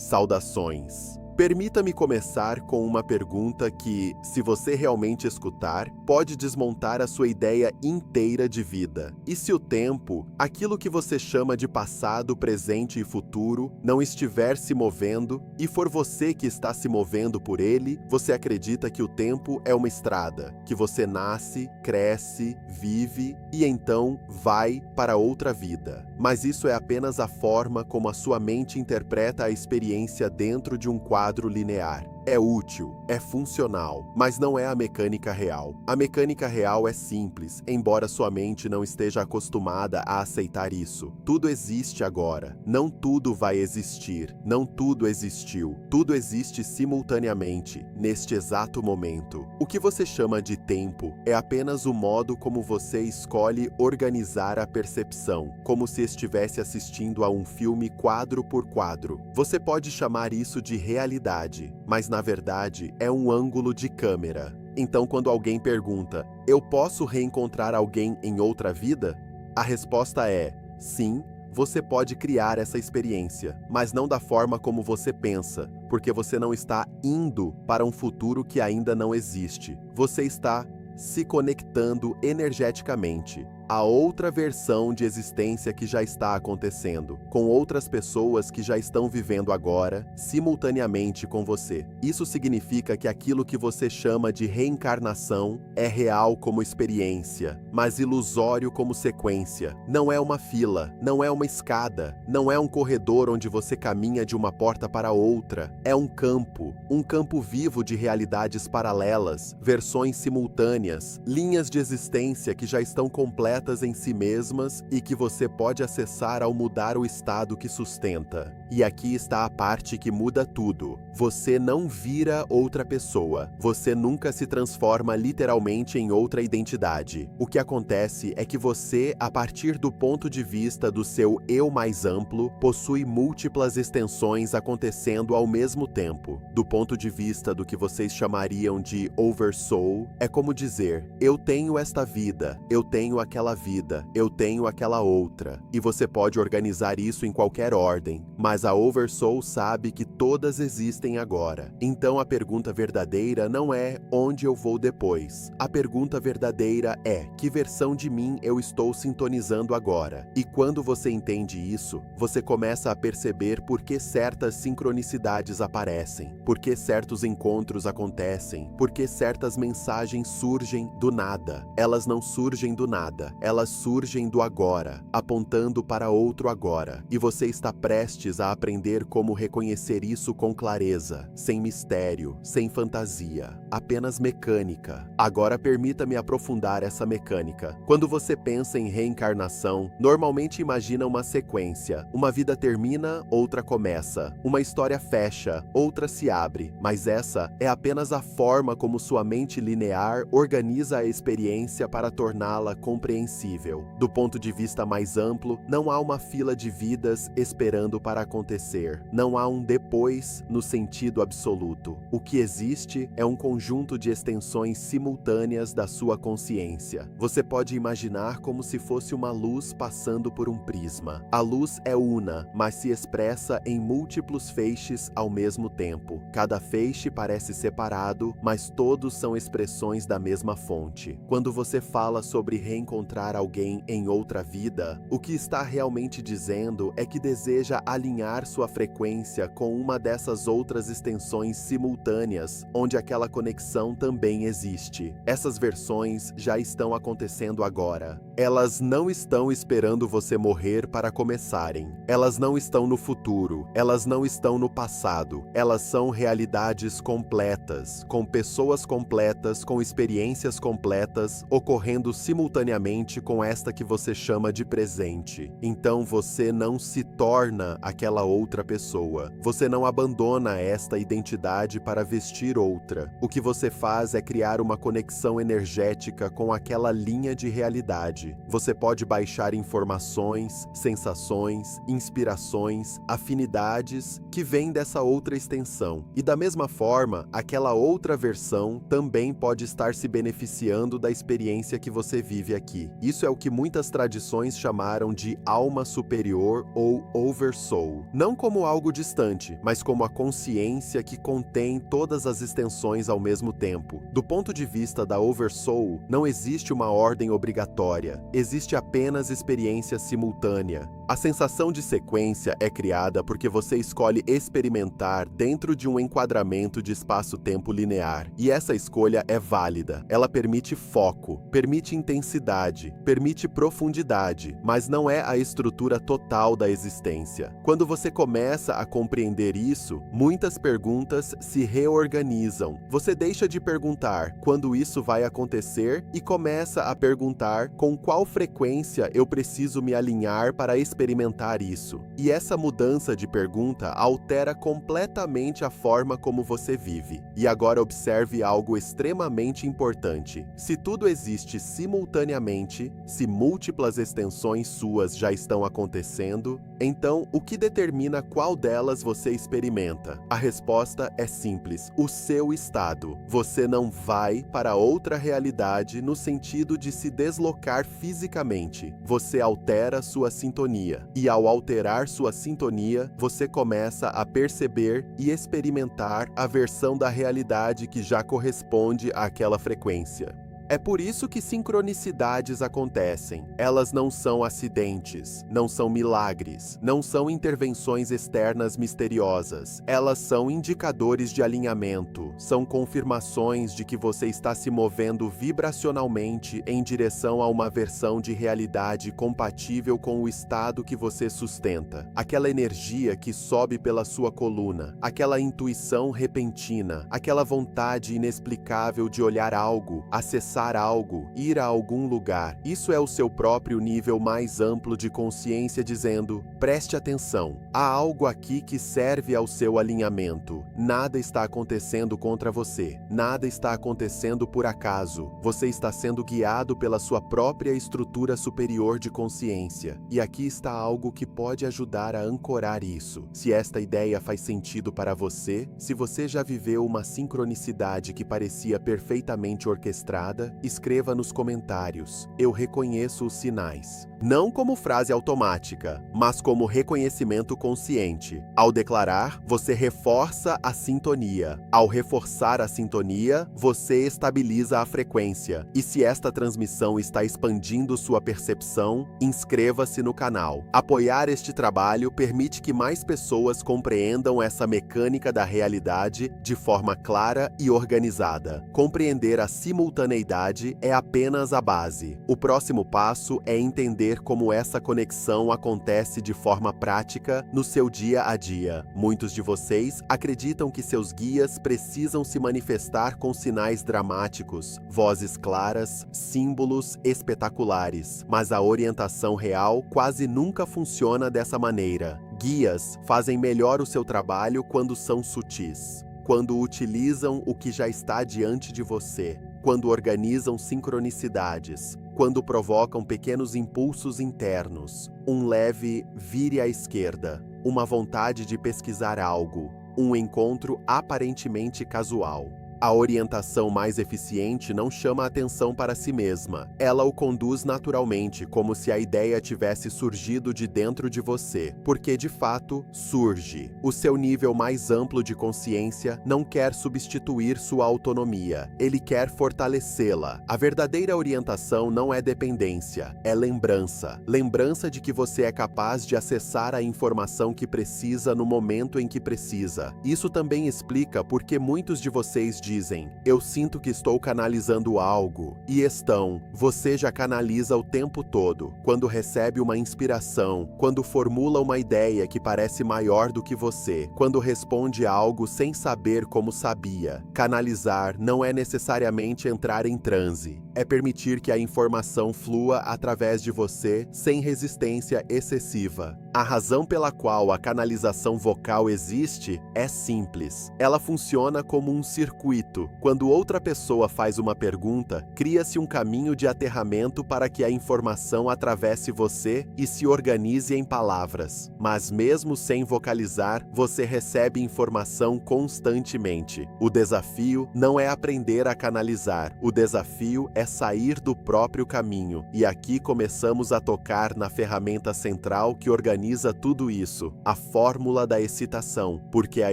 Saudações! Permita-me começar com uma pergunta que, se você realmente escutar, pode desmontar a sua ideia inteira de vida. E se o tempo, aquilo que você chama de passado, presente e futuro, não estiver se movendo e for você que está se movendo por ele, você acredita que o tempo é uma estrada, que você nasce, cresce, vive e então vai para outra vida. Mas isso é apenas a forma como a sua mente interpreta a experiência dentro de um quadro linear. É útil, é funcional, mas não é a mecânica real. A mecânica real é simples, embora sua mente não esteja acostumada a aceitar isso. Tudo existe agora. Não tudo vai existir. Não tudo existiu. Tudo existe simultaneamente, neste exato momento. O que você chama de tempo é apenas o modo como você escolhe organizar a percepção, como se estivesse assistindo a um filme quadro por quadro. Você pode chamar isso de realidade, mas na verdade é um ângulo de câmera. Então, quando alguém pergunta, eu posso reencontrar alguém em outra vida? A resposta é, sim, você pode criar essa experiência, mas não da forma como você pensa, porque você não está indo para um futuro que ainda não existe. Você está se conectando energeticamente a outra versão de existência que já está acontecendo, com outras pessoas que já estão vivendo agora, simultaneamente com você. Isso significa que aquilo que você chama de reencarnação é real como experiência, mas ilusório como sequência. Não é uma fila, não é uma escada, não é um corredor onde você caminha de uma porta para outra. É um campo vivo de realidades paralelas, versões simultâneas, linhas de existência que já estão completas em si mesmas e que você pode acessar ao mudar o estado que sustenta. E aqui está a parte que muda tudo. Você não vira outra pessoa. Você nunca se transforma literalmente em outra identidade. O que acontece é que você, a partir do ponto de vista do seu eu mais amplo, possui múltiplas extensões acontecendo ao mesmo tempo. Do ponto de vista do que vocês chamariam de Oversoul, é como dizer, eu tenho esta vida, eu tenho aquela vida, eu tenho aquela outra. E você pode organizar isso em qualquer ordem, mas a Oversoul sabe que todas existem agora. Então a pergunta verdadeira não é onde eu vou depois. A pergunta verdadeira é que versão de mim eu estou sintonizando agora. E quando você entende isso, você começa a perceber por que certas sincronicidades aparecem, por que certos encontros acontecem, por que certas mensagens surgem do nada. Elas não surgem do nada, elas surgem do agora, apontando para outro agora. E você está prestes a aprender como reconhecer isso com clareza, sem mistério, sem fantasia, apenas mecânica. Agora permita-me aprofundar essa mecânica. Quando você pensa em reencarnação, normalmente imagina uma sequência. Uma vida termina, outra começa. Uma história fecha, outra se abre. Mas essa é apenas a forma como sua mente linear organiza a experiência para torná-la compreensível. Do ponto de vista mais amplo, não há uma fila de vidas esperando para acontecer. Não há um depois no sentido absoluto. O que existe é um conjunto de extensões simultâneas da sua consciência. Você pode imaginar como se fosse uma luz passando por um prisma. A luz é una, mas se expressa em múltiplos feixes ao mesmo tempo. Cada feixe parece separado, mas todos são expressões da mesma fonte. Quando você fala sobre reencontrar alguém em outra vida, o que está realmente dizendo é que deseja alinhar sua frequência com uma dessas outras extensões simultâneas, onde aquela conexão também existe. Essas versões já estão acontecendo agora. Elas não estão esperando você morrer para começarem. Elas não estão no futuro. Elas não estão no passado. Elas são realidades completas, com pessoas completas, com experiências completas, ocorrendo simultaneamente com esta que você chama de presente. Então você não se torna aquela outra pessoa. Você não abandona esta identidade para vestir outra. O que você faz é criar uma conexão energética com aquela linha de realidade. Você pode baixar informações, sensações, inspirações, afinidades que vêm dessa outra extensão. E da mesma forma, aquela outra versão também pode estar se beneficiando da experiência que você vive aqui. si. Isso é o que muitas tradições chamaram de alma superior ou oversoul. Não como algo distante, mas como a consciência que contém todas as extensões ao mesmo tempo. Do ponto de vista da oversoul, não existe uma ordem obrigatória, existe apenas experiência simultânea. A sensação de sequência é criada porque você escolhe experimentar dentro de um enquadramento de espaço-tempo linear. E essa escolha é válida. Ela permite foco, permite intensidade, permite profundidade, mas não é a estrutura total da existência. Quando você começa a compreender isso, muitas perguntas se reorganizam. Você deixa de perguntar quando isso vai acontecer e começa a perguntar com qual frequência eu preciso me alinhar para experimentar isso. E essa mudança de pergunta altera completamente a forma como você vive. E agora observe algo extremamente importante. Se tudo existe simultaneamente, se múltiplas extensões suas já estão acontecendo, então o que determina qual delas você experimenta? A resposta é simples: o seu estado. Você não vai para outra realidade no sentido de se deslocar fisicamente. Você altera sua sintonia. E ao alterar sua sintonia, você começa a perceber e experimentar a versão da realidade que já corresponde àquela frequência. É por isso que sincronicidades acontecem. Elas não são acidentes, não são milagres, não são intervenções externas misteriosas. Elas são indicadores de alinhamento, são confirmações de que você está se movendo vibracionalmente em direção a uma versão de realidade compatível com o estado que você sustenta. Aquela energia que sobe pela sua coluna, aquela intuição repentina, aquela vontade inexplicável de olhar algo, acessar algo, ir a algum lugar. Isso é o seu próprio nível mais amplo de consciência dizendo: preste atenção, há algo aqui que serve ao seu alinhamento. Nada está acontecendo contra você, nada está acontecendo por acaso. Você está sendo guiado pela sua própria estrutura superior de consciência. E aqui está algo que pode ajudar a ancorar isso. Se esta ideia faz sentido para você, se você já viveu uma sincronicidade que parecia perfeitamente orquestrada, escreva nos comentários: eu reconheço os sinais. Não como frase automática, mas como reconhecimento consciente. Ao declarar, você reforça a sintonia. Ao reforçar a sintonia, você estabiliza a frequência. E se esta transmissão está expandindo sua percepção, inscreva-se no canal. Apoiar este trabalho permite que mais pessoas compreendam essa mecânica da realidade de forma clara e organizada. Compreender a simultaneidade é apenas a base. O próximo passo é entender como essa conexão acontece de forma prática no seu dia a dia. Muitos de vocês acreditam que seus guias precisam se manifestar com sinais dramáticos, vozes claras, símbolos espetaculares, mas a orientação real quase nunca funciona dessa maneira. Guias fazem melhor o seu trabalho quando são sutis, quando utilizam o que já está diante de você, quando organizam sincronicidades, quando provocam pequenos impulsos internos, um leve vire à esquerda, uma vontade de pesquisar algo, um encontro aparentemente casual. A orientação mais eficiente não chama a atenção para si mesma. Ela o conduz naturalmente, como se a ideia tivesse surgido de dentro de você, porque de fato surge. O seu nível mais amplo de consciência não quer substituir sua autonomia, ele quer fortalecê-la. A verdadeira orientação não é dependência, é lembrança. Lembrança de que você é capaz de acessar a informação que precisa no momento em que precisa. Isso também explica por que muitos de vocês dizem: eu sinto que estou canalizando algo. E estão. Você já canaliza o tempo todo. Quando recebe uma inspiração, quando formula uma ideia que parece maior do que você, quando responde algo sem saber como sabia. Canalizar não é necessariamente entrar em transe. É permitir que a informação flua através de você sem resistência excessiva. A razão pela qual a canalização vocal existe é simples. Ela funciona como um circuito. Quando outra pessoa faz uma pergunta, cria-se um caminho de aterramento para que a informação atravesse você e se organize em palavras. Mas mesmo sem vocalizar, você recebe informação constantemente. O desafio não é aprender a canalizar. O desafio é sair do próprio caminho. E aqui começamos a tocar na ferramenta central que organiza tudo isso, a fórmula da excitação, porque a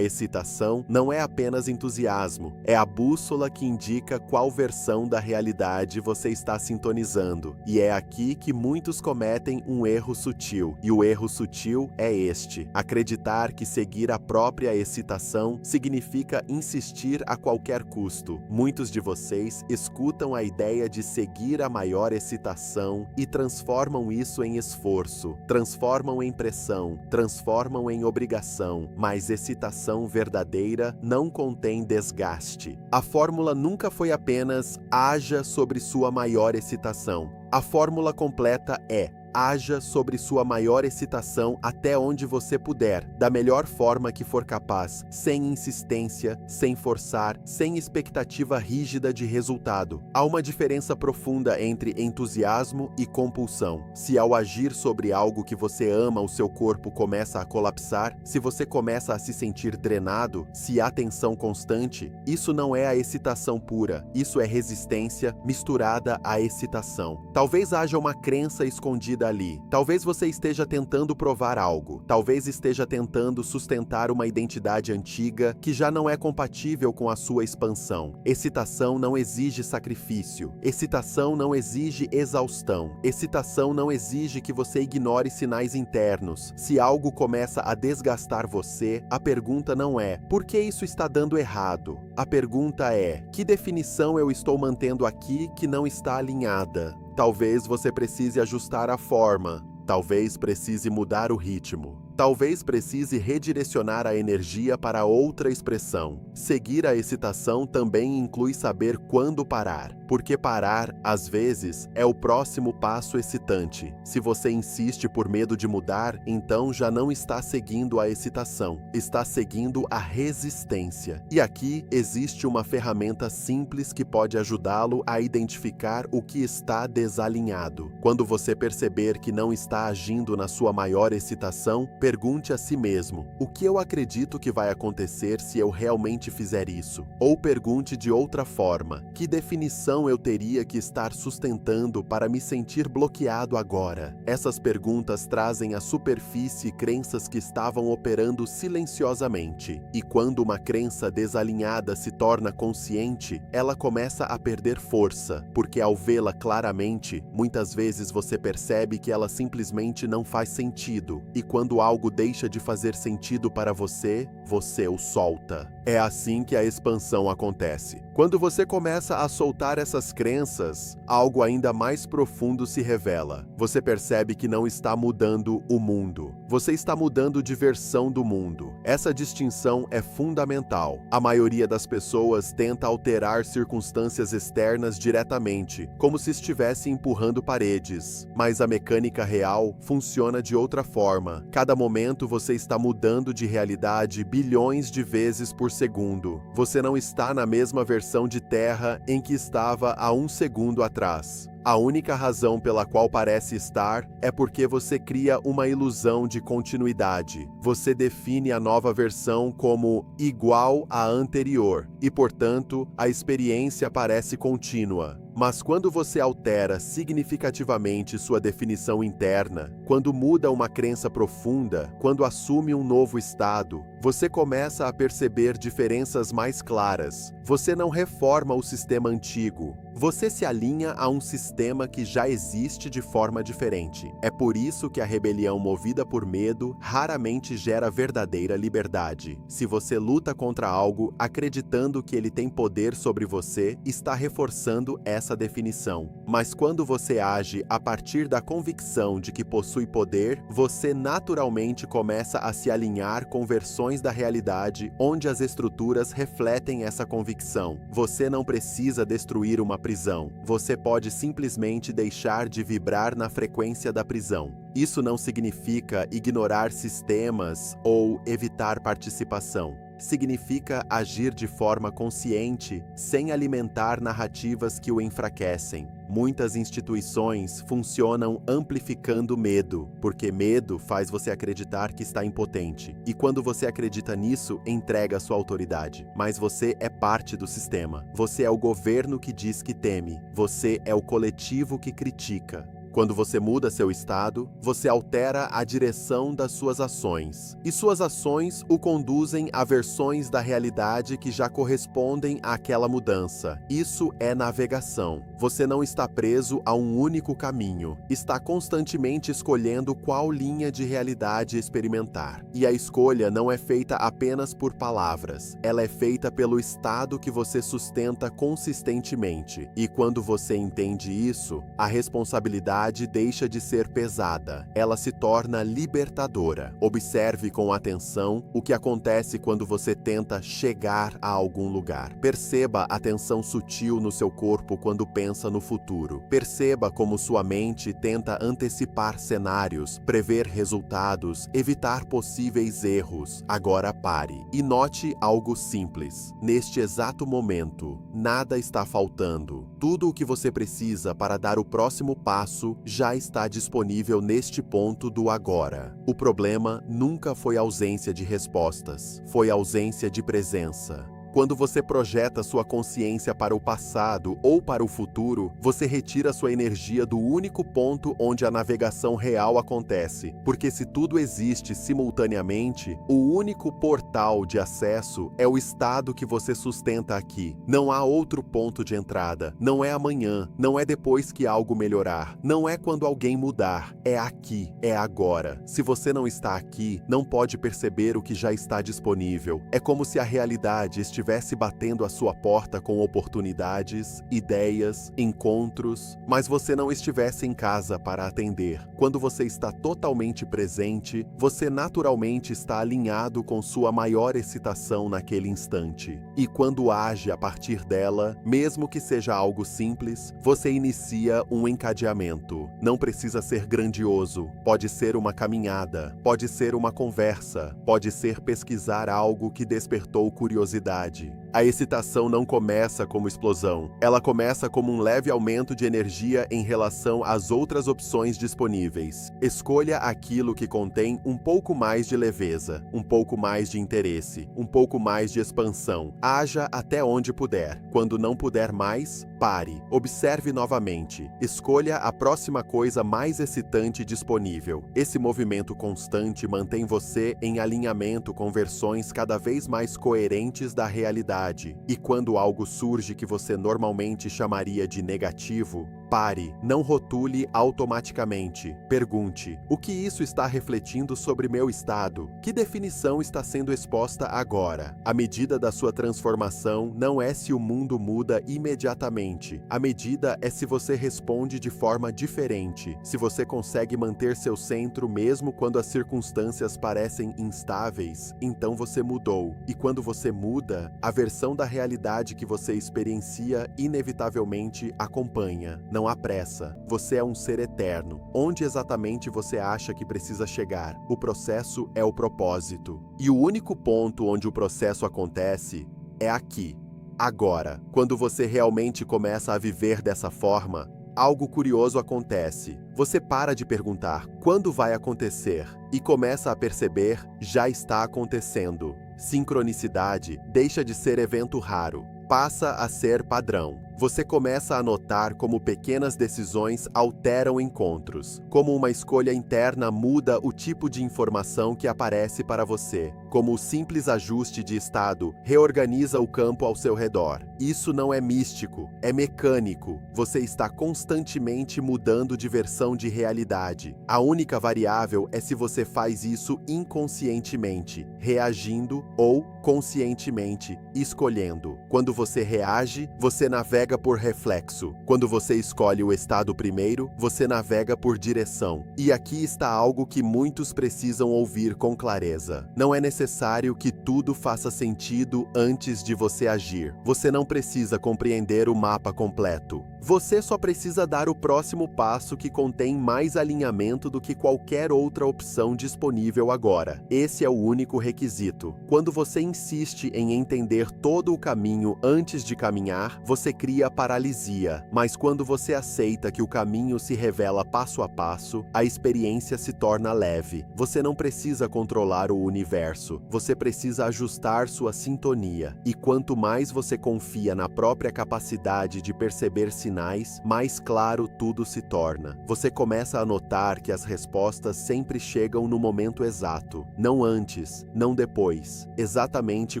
excitação não é apenas entusiasmo, é a bússola que indica qual versão da realidade você está sintonizando. E é aqui que muitos cometem um erro sutil, e o erro sutil é este: acreditar que seguir a própria excitação significa insistir a qualquer custo. Muitos de vocês escutam a ideia de seguir a maior excitação e transformam isso em esforço, transformam em pressão, transformam em obrigação, mas excitação verdadeira não contém desgaste. A fórmula nunca foi apenas haja sobre sua maior excitação. A fórmula completa é: haja sobre sua maior excitação até onde você puder, da melhor forma que for capaz, sem insistência, sem forçar, sem expectativa rígida de resultado. Há uma diferença profunda entre entusiasmo e compulsão. Se ao agir sobre algo que você ama, o seu corpo começa a colapsar, se você começa a se sentir drenado, se há tensão constante, isso não é a excitação pura, isso é resistência misturada à excitação. Talvez haja uma crença escondida ali. Talvez você esteja tentando provar algo. Talvez esteja tentando sustentar uma identidade antiga que já não é compatível com a sua expansão. Excitação não exige sacrifício. Excitação não exige exaustão. Excitação não exige que você ignore sinais internos. Se algo começa a desgastar você, a pergunta não é: por que isso está dando errado? A pergunta é: que definição eu estou mantendo aqui que não está alinhada? Talvez você precise ajustar a forma, talvez precise mudar o ritmo. Talvez precise redirecionar a energia para outra expressão. Seguir a excitação também inclui saber quando parar, porque parar, às vezes, é o próximo passo excitante. Se você insiste por medo de mudar, então já não está seguindo a excitação, está seguindo a resistência. E aqui existe uma ferramenta simples que pode ajudá-lo a identificar o que está desalinhado. Quando você perceber que não está agindo na sua maior excitação, pergunte a si mesmo: o que eu acredito que vai acontecer se eu realmente fizer isso? Ou pergunte de outra forma: que definição eu teria que estar sustentando para me sentir bloqueado agora? Essas perguntas trazem à superfície crenças que estavam operando silenciosamente. E quando uma crença desalinhada se torna consciente, ela começa a perder força, porque ao vê-la claramente, muitas vezes você percebe que ela simplesmente não faz sentido. E quando algo deixa de fazer sentido para você, você o solta. É assim que a expansão acontece. Quando você começa a soltar essas crenças, algo ainda mais profundo se revela. Você percebe que não está mudando o mundo. Você está mudando de versão do mundo. Essa distinção é fundamental. A maioria das pessoas tenta alterar circunstâncias externas diretamente, como se estivesse empurrando paredes. Mas a mecânica real funciona de outra forma. Cada momento você está mudando de realidade bilhões de vezes por segundo. Você não está na mesma versão de Terra em que estava há um segundo atrás. A única razão pela qual parece estar é porque você cria uma ilusão de continuidade. Você define a nova versão como igual à anterior e, portanto, a experiência parece contínua. Mas quando você altera significativamente sua definição interna, quando muda uma crença profunda, quando assume um novo estado, você começa a perceber diferenças mais claras. Você não reforma o sistema antigo. Você se alinha a um sistema que já existe de forma diferente. É por isso que a rebelião movida por medo raramente gera verdadeira liberdade. Se você luta contra algo acreditando que ele tem poder sobre você, está reforçando essa definição. Mas quando você age a partir da convicção de que possui poder, você naturalmente começa a se alinhar com versões dimensões da realidade onde as estruturas refletem essa convicção. Você não precisa destruir uma prisão. Você pode simplesmente deixar de vibrar na frequência da prisão. Isso não significa ignorar sistemas ou evitar participação. Significa agir de forma consciente, sem alimentar narrativas que o enfraquecem. Muitas instituições funcionam amplificando medo, porque medo faz você acreditar que está impotente. E quando você acredita nisso, entrega sua autoridade. Mas você é parte do sistema. Você é o governo que diz que teme. Você é o coletivo que critica. Quando você muda seu estado, você altera a direção das suas ações. E suas ações o conduzem a versões da realidade que já correspondem àquela mudança. Isso é navegação. Você não está preso a um único caminho. Está constantemente escolhendo qual linha de realidade experimentar. E a escolha não é feita apenas por palavras. Ela é feita pelo estado que você sustenta consistentemente. E quando você entende isso, a responsabilidade deixa de ser pesada, ela se torna libertadora. Observe com atenção o que acontece quando você tenta chegar a algum lugar. Perceba a tensão sutil no seu corpo quando pensa no futuro. Perceba como sua mente tenta antecipar cenários, prever resultados, evitar possíveis erros. Agora pare e note algo simples. Neste exato momento, nada está faltando. Tudo o que você precisa para dar o próximo passo já está disponível neste ponto do agora. O problema nunca foi ausência de respostas, foi ausência de presença. Quando você projeta sua consciência para o passado ou para o futuro, você retira sua energia do único ponto onde a navegação real acontece, porque se tudo existe simultaneamente, o único portal de acesso é o estado que você sustenta aqui. Não há outro ponto de entrada, não é amanhã, não é depois que algo melhorar, não é quando alguém mudar, é aqui, é agora. Se você não está aqui, não pode perceber o que já está disponível. É como se a realidade estivesse batendo à sua porta com oportunidades, ideias, encontros, mas você não estivesse em casa para atender. Quando você está totalmente presente, você naturalmente está alinhado com sua maior excitação naquele instante. E quando age a partir dela, mesmo que seja algo simples, você inicia um encadeamento. Não precisa ser grandioso, pode ser uma caminhada, pode ser uma conversa, pode ser pesquisar algo que despertou curiosidade. A excitação não começa como explosão, ela começa como um leve aumento de energia em relação às outras opções disponíveis. Escolha aquilo que contém um pouco mais de leveza, um pouco mais de interesse, um pouco mais de expansão. Haja até onde puder. Quando não puder mais, pare. Observe novamente. Escolha a próxima coisa mais excitante disponível. Esse movimento constante mantém você em alinhamento com versões cada vez mais coerentes da realidade. E quando algo surge que você normalmente chamaria de negativo, pare, não rotule automaticamente. Pergunte: o que isso está refletindo sobre meu estado? Que definição está sendo exposta agora? A medida da sua transformação não é se o mundo muda imediatamente. A medida é se você responde de forma diferente, se você consegue manter seu centro mesmo quando as circunstâncias parecem instáveis, então você mudou. E quando você muda, a versão da realidade que você experiencia inevitavelmente acompanha. Não há pressa. Você é um ser eterno. Onde exatamente você acha que precisa chegar? O processo é o propósito. E o único ponto onde o processo acontece é aqui, agora. Quando você realmente começa a viver dessa forma, algo curioso acontece. Você para de perguntar quando vai acontecer e começa a perceber já está acontecendo. Sincronicidade deixa de ser evento raro, passa a ser padrão. Você começa a notar como pequenas decisões alteram encontros, como uma escolha interna muda o tipo de informação que aparece para você, como o simples ajuste de estado reorganiza o campo ao seu redor. Isso não é místico, é mecânico. Você está constantemente mudando de versão de realidade. A única variável é se você faz isso inconscientemente, reagindo ou conscientemente, escolhendo. Quando você reage, você navega por reflexo. Quando você escolhe o estado primeiro, você navega por direção. E aqui está algo que muitos precisam ouvir com clareza. Não é necessário que tudo faça sentido antes de você agir. Você não precisa compreender o mapa completo. Você só precisa dar o próximo passo que contém mais alinhamento do que qualquer outra opção disponível agora. Esse é o único requisito. Quando você insiste em entender todo o caminho antes de caminhar, você cria paralisia. Mas quando você aceita que o caminho se revela passo a passo, a experiência se torna leve. Você não precisa controlar o universo. Você precisa ajustar sua sintonia. E quanto mais você confia na própria capacidade de perceber sinais, mais claro tudo se torna. Você começa a notar que as respostas sempre chegam no momento exato, não antes, não depois, exatamente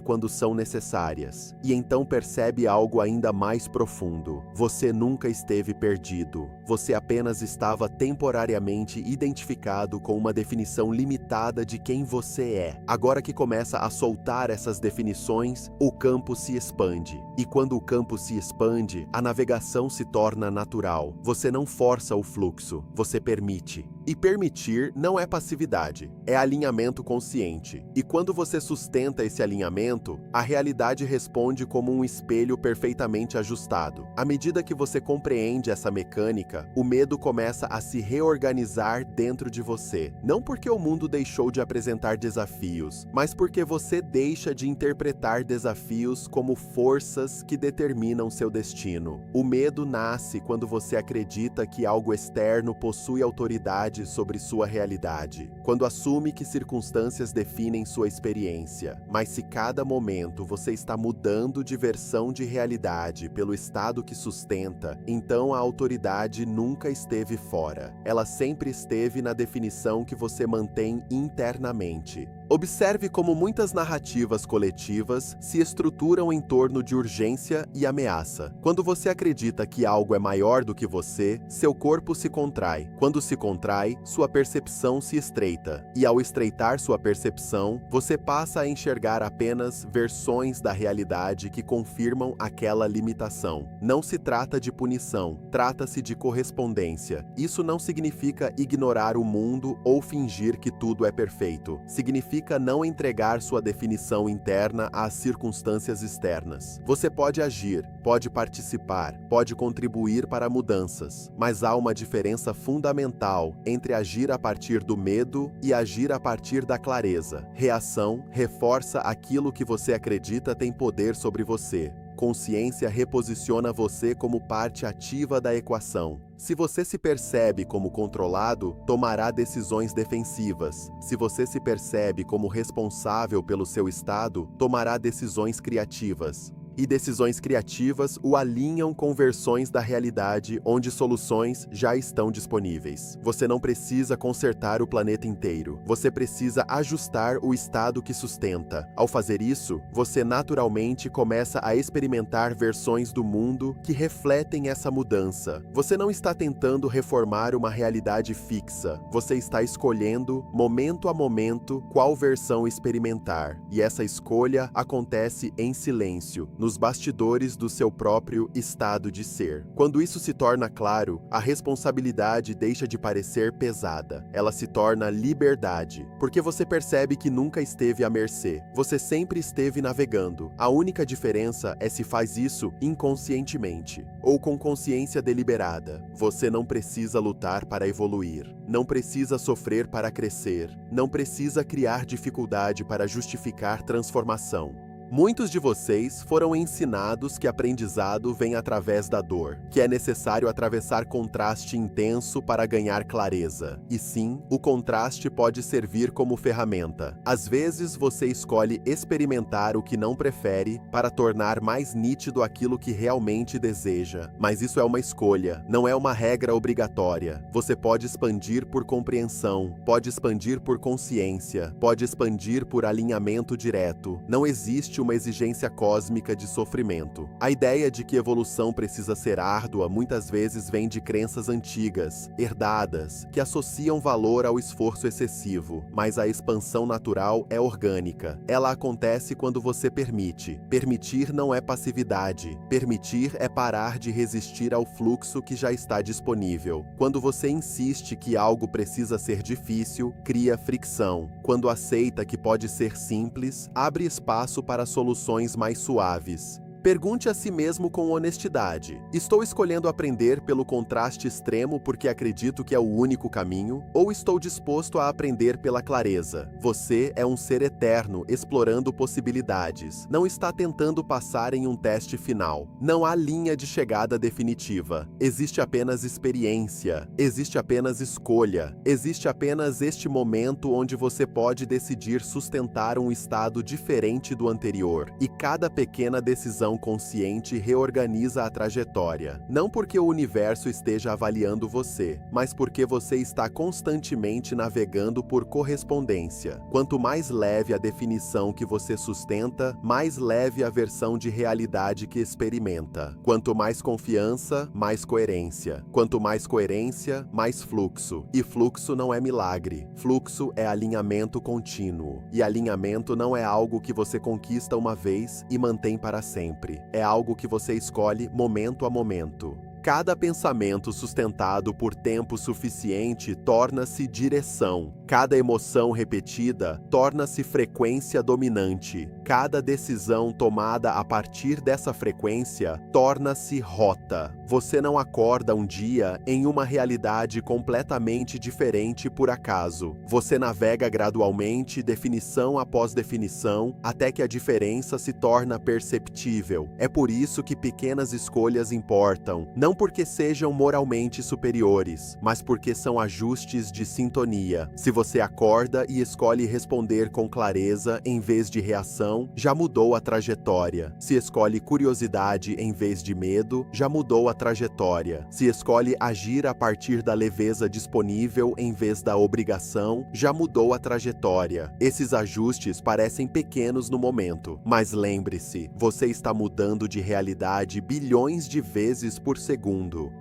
quando são necessárias. E então percebe algo ainda mais profundo. Você nunca esteve perdido. Você apenas estava temporariamente identificado com uma definição limitada de quem você é. Agora que começa a soltar essas definições, o campo se expande. E quando o campo se expande, a navegação se torna natural. Você não força o fluxo, você permite. E permitir não é passividade, é alinhamento consciente. E quando você sustenta esse alinhamento, a realidade responde como um espelho perfeitamente ajustado. À medida que você compreende essa mecânica, o medo começa a se reorganizar dentro de você. Não porque o mundo deixou de apresentar desafios, mas porque você deixa de interpretar desafios como forças que determinam seu destino. O medo nasce quando você acredita que algo externo possui autoridade sobre sua realidade, quando assume que circunstâncias definem sua experiência. Mas se cada momento você está mudando de versão de realidade pelo estado que sustenta, então a autoridade nunca esteve fora. Ela sempre esteve na definição que você mantém internamente. Observe como muitas narrativas coletivas se estruturam em torno de urgência e ameaça. Quando você acredita que algo é maior do que você, seu corpo se contrai. Quando se contrai, sua percepção se estreita. E ao estreitar sua percepção, você passa a enxergar apenas versões da realidade que confirmam aquela limitação. Não se trata de punição, trata-se de correspondência. Isso não significa ignorar o mundo ou fingir que tudo é perfeito. Significa não entregar sua definição interna às circunstâncias externas. Você pode agir, pode participar, pode contribuir para mudanças, mas há uma diferença fundamental entre agir a partir do medo e agir a partir da clareza. Reação reforça aquilo que você acredita tem poder sobre você. Consciência reposiciona você como parte ativa da equação. Se você se percebe como controlado, tomará decisões defensivas. Se você se percebe como responsável pelo seu estado, tomará decisões criativas. E decisões criativas o alinham com versões da realidade onde soluções já estão disponíveis. Você não precisa consertar o planeta inteiro. Você precisa ajustar o estado que sustenta. Ao fazer isso, você naturalmente começa a experimentar versões do mundo que refletem essa mudança. Você não está tentando reformar uma realidade fixa. Você está escolhendo, momento a momento, qual versão experimentar. E essa escolha acontece em silêncio, nos bastidores do seu próprio estado de ser. Quando isso se torna claro, a responsabilidade deixa de parecer pesada. Ela se torna liberdade, porque você percebe que nunca esteve à mercê. Você sempre esteve navegando. A única diferença é se faz isso inconscientemente ou com consciência deliberada. Você não precisa lutar para evoluir. Não precisa sofrer para crescer. Não precisa criar dificuldade para justificar transformação. Muitos de vocês foram ensinados que aprendizado vem através da dor, que é necessário atravessar contraste intenso para ganhar clareza. E sim, o contraste pode servir como ferramenta. Às vezes você escolhe experimentar o que não prefere para tornar mais nítido aquilo que realmente deseja. Mas isso é uma escolha, não é uma regra obrigatória. Você pode expandir por compreensão, pode expandir por consciência, pode expandir por alinhamento direto. Não existe uma exigência cósmica de sofrimento. A ideia de que evolução precisa ser árdua muitas vezes vem de crenças antigas, herdadas, que associam valor ao esforço excessivo, mas a expansão natural é orgânica. Ela acontece quando você permite. Permitir não é passividade. Permitir é parar de resistir ao fluxo que já está disponível. Quando você insiste que algo precisa ser difícil, cria fricção. Quando aceita que pode ser simples, abre espaço para soluções mais suaves. Pergunte a si mesmo com honestidade: estou escolhendo aprender pelo contraste extremo porque acredito que é o único caminho? Ou estou disposto a aprender pela clareza? Você é um ser eterno explorando possibilidades. Não está tentando passar em um teste final. Não há linha de chegada definitiva. Existe apenas experiência. Existe apenas escolha. Existe apenas este momento onde você pode decidir sustentar um estado diferente do anterior. E cada pequena decisão consciente reorganiza a trajetória. Não porque o universo esteja avaliando você, mas porque você está constantemente navegando por correspondência. Quanto mais leve a definição que você sustenta, mais leve a versão de realidade que experimenta. Quanto mais confiança, mais coerência. Quanto mais coerência, mais fluxo. E fluxo não é milagre. Fluxo é alinhamento contínuo. E alinhamento não é algo que você conquista uma vez e mantém para sempre. É algo que você escolhe momento a momento. Cada pensamento sustentado por tempo suficiente torna-se direção. Cada emoção repetida torna-se frequência dominante. Cada decisão tomada a partir dessa frequência torna-se rota. Você não acorda um dia em uma realidade completamente diferente por acaso. Você navega gradualmente, definição após definição, até que a diferença se torna perceptível. É por isso que pequenas escolhas importam. Não porque sejam moralmente superiores, mas porque são ajustes de sintonia. Se você acorda e escolhe responder com clareza em vez de reação, já mudou a trajetória. Se escolhe curiosidade em vez de medo, já mudou a trajetória. Se escolhe agir a partir da leveza disponível em vez da obrigação, já mudou a trajetória. Esses ajustes parecem pequenos no momento, mas lembre-se, você está mudando de realidade bilhões de vezes por segundo.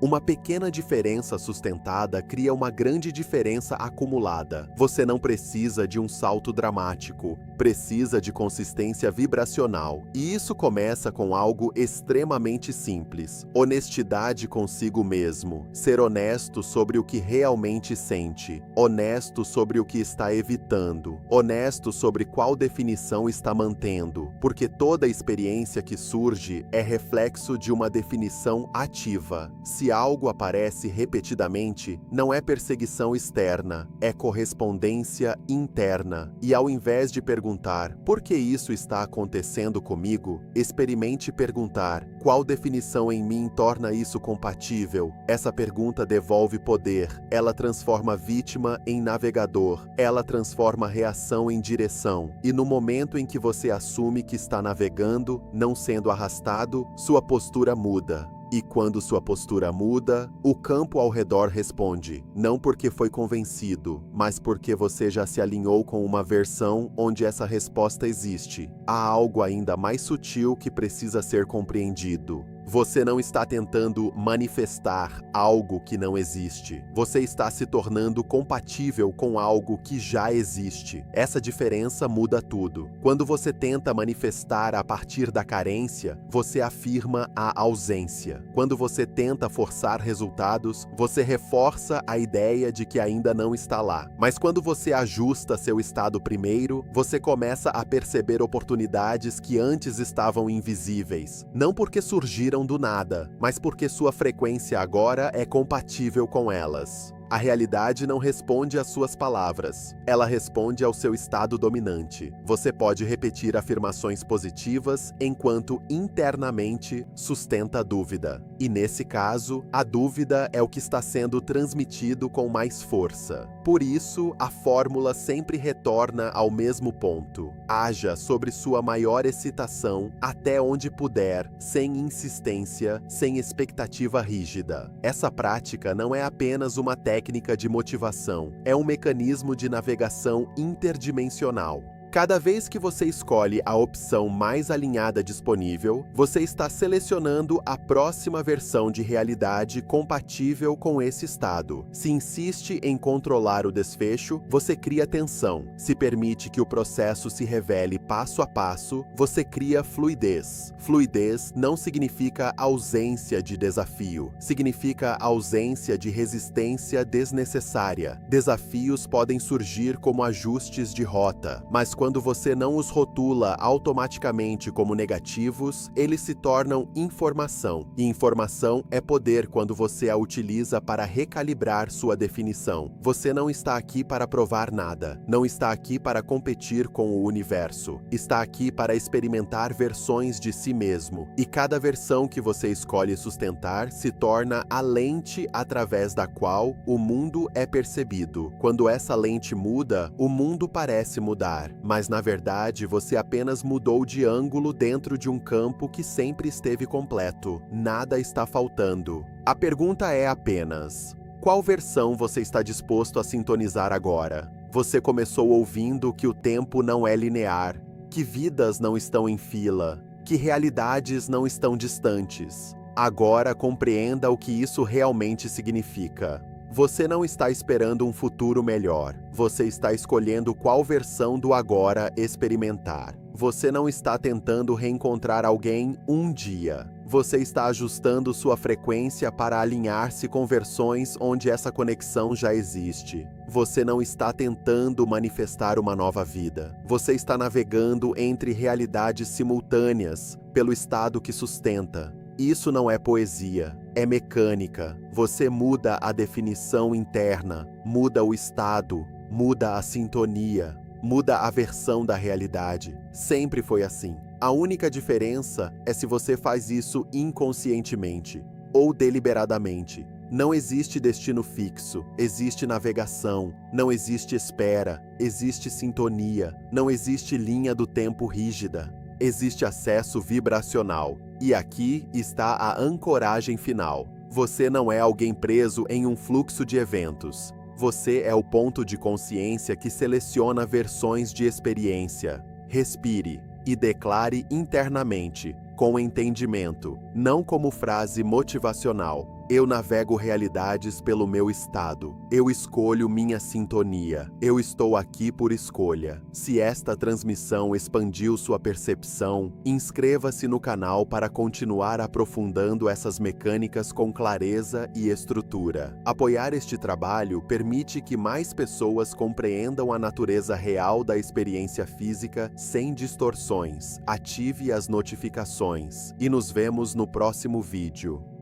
Uma pequena diferença sustentada cria uma grande diferença acumulada. Você não precisa de um salto dramático, precisa de consistência vibracional. E isso começa com algo extremamente simples: honestidade consigo mesmo. Ser honesto sobre o que realmente sente, honesto sobre o que está evitando, honesto sobre qual definição está mantendo, porque toda experiência que surge é reflexo de uma definição ativa. Se algo aparece repetidamente, não é perseguição externa, é correspondência interna. E ao invés de perguntar por que isso está acontecendo comigo, experimente perguntar qual definição em mim torna isso compatível. Essa pergunta devolve poder, ela transforma vítima em navegador, ela transforma reação em direção. E no momento em que você assume que está navegando, não sendo arrastado, sua postura muda. E quando sua postura muda, o campo ao redor responde, não porque foi convencido, mas porque você já se alinhou com uma versão onde essa resposta existe. Há algo ainda mais sutil que precisa ser compreendido. Você não está tentando manifestar algo que não existe. Você está se tornando compatível com algo que já existe. Essa diferença muda tudo. Quando você tenta manifestar a partir da carência, você afirma a ausência. Quando você tenta forçar resultados, você reforça a ideia de que ainda não está lá. Mas quando você ajusta seu estado primeiro, você começa a perceber oportunidades que antes estavam invisíveis. Não porque surgiram do nada, mas porque sua frequência agora é compatível com elas. A realidade não responde às suas palavras, ela responde ao seu estado dominante. Você pode repetir afirmações positivas enquanto internamente sustenta a dúvida. E nesse caso, a dúvida é o que está sendo transmitido com mais força. Por isso, a fórmula sempre retorna ao mesmo ponto. Haja sobre sua maior excitação até onde puder, sem insistência, sem expectativa rígida. Essa prática não é apenas uma técnica de motivação, é um mecanismo de navegação interdimensional. Cada vez que você escolhe a opção mais alinhada disponível, você está selecionando a próxima versão de realidade compatível com esse estado. Se insiste em controlar o desfecho, você cria tensão. Se permite que o processo se revele passo a passo, você cria fluidez. Fluidez não significa ausência de desafio, significa ausência de resistência desnecessária. Desafios podem surgir como ajustes de rota, mas quando você não os rotula automaticamente como negativos, eles se tornam informação. E informação é poder quando você a utiliza para recalibrar sua definição. Você não está aqui para provar nada, não está aqui para competir com o universo. Está aqui para experimentar versões de si mesmo. E cada versão que você escolhe sustentar se torna a lente através da qual o mundo é percebido. Quando essa lente muda, o mundo parece mudar, mas na verdade você apenas mudou de ângulo dentro de um campo que sempre esteve completo. Nada está faltando. A pergunta é apenas: qual versão você está disposto a sintonizar agora? Você começou ouvindo que o tempo não é linear, que vidas não estão em fila, que realidades não estão distantes. Agora compreenda o que isso realmente significa. Você não está esperando um futuro melhor. Você está escolhendo qual versão do agora experimentar. Você não está tentando reencontrar alguém um dia. Você está ajustando sua frequência para alinhar-se com versões onde essa conexão já existe. Você não está tentando manifestar uma nova vida. Você está navegando entre realidades simultâneas pelo estado que sustenta. Isso não é poesia, é mecânica. Você muda a definição interna, muda o estado, muda a sintonia, muda a versão da realidade. Sempre foi assim. A única diferença é se você faz isso inconscientemente ou deliberadamente. Não existe destino fixo, existe navegação, não existe espera, existe sintonia, não existe linha do tempo rígida. Existe acesso vibracional. E aqui está a ancoragem final. Você não é alguém preso em um fluxo de eventos. Você é o ponto de consciência que seleciona versões de experiência. Respire e declare internamente, com entendimento, não como frase motivacional: eu navego realidades pelo meu estado. Eu escolho minha sintonia. Eu estou aqui por escolha. Se esta transmissão expandiu sua percepção, inscreva-se no canal para continuar aprofundando essas mecânicas com clareza e estrutura. Apoiar este trabalho permite que mais pessoas compreendam a natureza real da experiência física sem distorções. Ative as notificações e nos vemos no próximo vídeo.